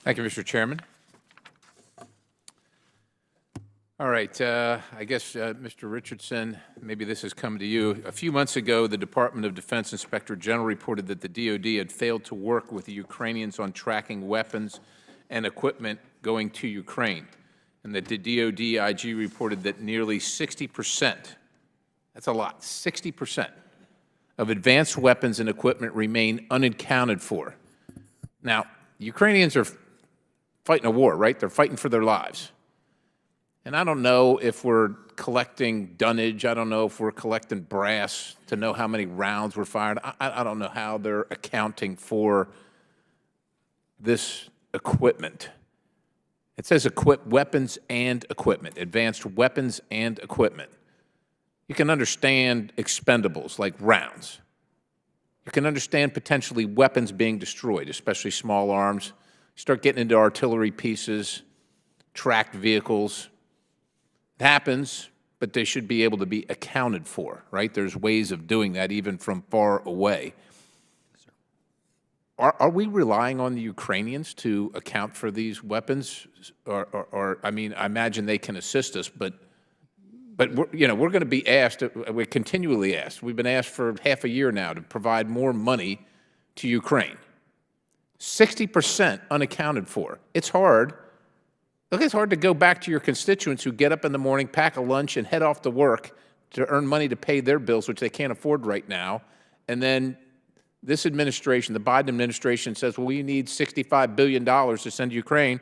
Thank you, Mr. Chairman. All right, I guess, Mr. Richardson, maybe this has come to you. A few months ago, the Department of Defense Inspector General reported that the DoD had failed to work with the Ukrainians on tracking weapons and equipment going to Ukraine, and that the DoD IG reported that nearly 60%, that's a lot, 60% of advanced weapons and equipment remain unaccounted for. Now, Ukrainians are fighting a war, right? They're fighting for their lives. And I don't know if we're collecting dunnage. I don't know if we're collecting brass to know how many rounds were fired. I don't know how they're accounting for this equipment. It says equip weapons and equipment, advanced weapons and equipment. You can understand expendables like rounds. You can understand potentially weapons being destroyed, especially small arms. You start getting into artillery pieces, tracked vehicles. It happens, but they should be able to be accounted for, right? There's ways of doing that even from far away. Are we relying on the Ukrainians to account for these weapons? Or I mean, I imagine they can assist us, but we're going to be asked, we're continually asked, we've been asked for half a year now to provide more money to Ukraine. 60% unaccounted for. It's hard. Look, it's hard to go back to your constituents who get up in the morning, pack a lunch, and head off to work to earn money to pay their bills, which they can't afford right now. And then this administration, the Biden administration, says, well, we need $65 billion to send to Ukraine.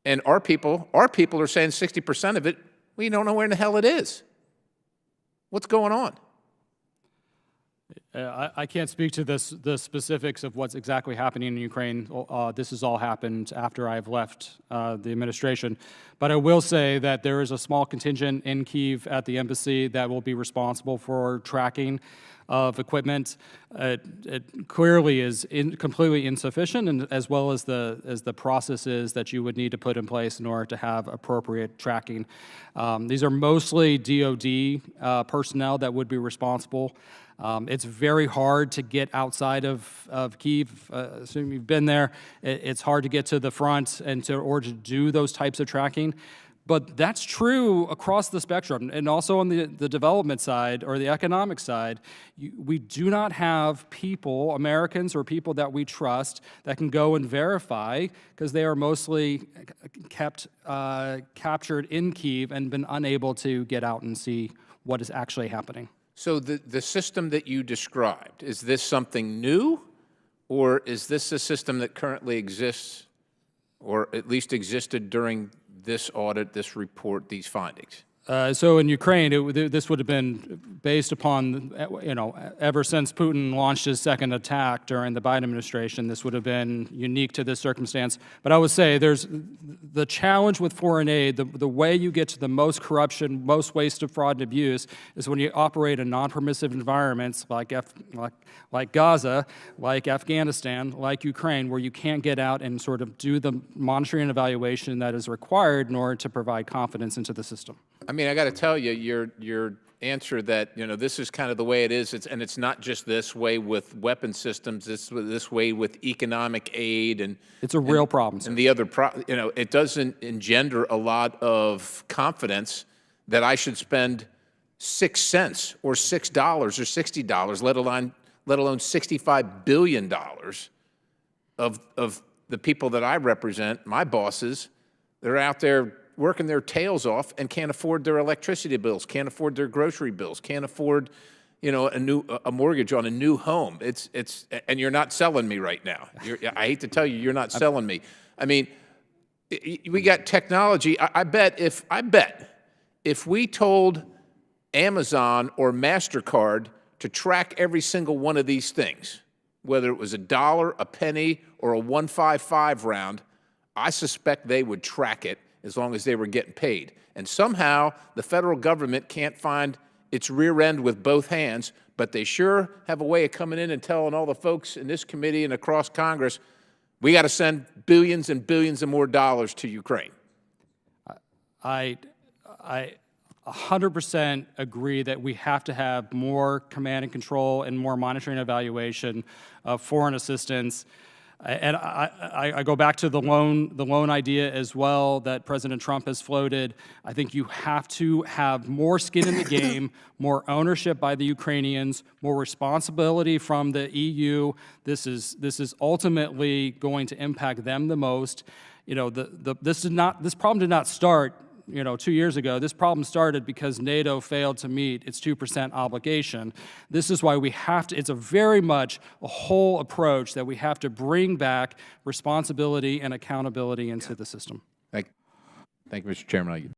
And our people are saying 60% of it, we don't know where in the hell it is. What's going on? I can't speak to the specifics of what's exactly happening in Ukraine. This has all happened after I've left the administration. But I will say that there is a small contingent in Kyiv at the embassy that will be responsible for tracking of equipment. It clearly is completely insufficient, and as well as the processes that you would need to put in place in order to have appropriate tracking. These are mostly DoD personnel that would be responsible. It's very hard to get outside of Kyiv. Assuming you've been there, it's hard to get to the front and in order to do those types of tracking. But that's true across the spectrum, and also on the development side or the economic side. We do not have people, Americans or people that we trust, that can go and verify, because they are mostly kept captured in Kyiv and been unable to get out and see what is actually happening. So the system that you described, is this something new, or is this a system that currently exists, or at least existed during this audit, this report, these findings? So in Ukraine, this would have been based upon, ever since Putin launched his second attack during the Biden administration, this would have been unique to this circumstance. But I would say there's the challenge with foreign aid, the way you get to the most corruption, most waste of fraud and abuse is when you operate in non-permissive environments like Gaza, like Afghanistan, like Ukraine, where you can't get out and sort of do the monitoring and evaluation that is required in order to provide confidence into the system. I mean, I got to tell you, your answer that, this is kind of the way it is, and it's not just this way with weapon systems, it's this way with economic aid. And it's a real problem, sir. And the other, it doesn't engender a lot of confidence that I should spend 6 cents or $6 or $60, let alone $65 billion of the people that I represent, my bosses, that are out there working their tails off and can't afford their electricity bills, can't afford their grocery bills, can't afford, a mortgage on a new home. And you're not selling me right now. I hate to tell you, you're not selling me. I mean, we got technology. I bet if we told Amazon or MasterCard to track every single one of these things, whether it was $1, a penny, or a 155 round, I suspect they would track it as long as they were getting paid. And somehow the federal government can't find its rear end with both hands, but they sure have a way of coming in and telling all the folks in this committee and across Congress, we got to send billions and billions of more dollars to Ukraine. I 100% agree that we have to have more command and control and more monitoring and evaluation of foreign assistance. And I go back to the loan idea as well that President Trump has floated. I think you have to have more skin in the game, more ownership by the Ukrainians, more responsibility from the EU. This is ultimately going to impact them the most. You know, this problem did not start 2 years ago. This problem started because NATO failed to meet its 2% obligation. This is why we have to, it's a very much a whole approach that we have to bring back responsibility and accountability into the system. Thank you, Mr. Chairman.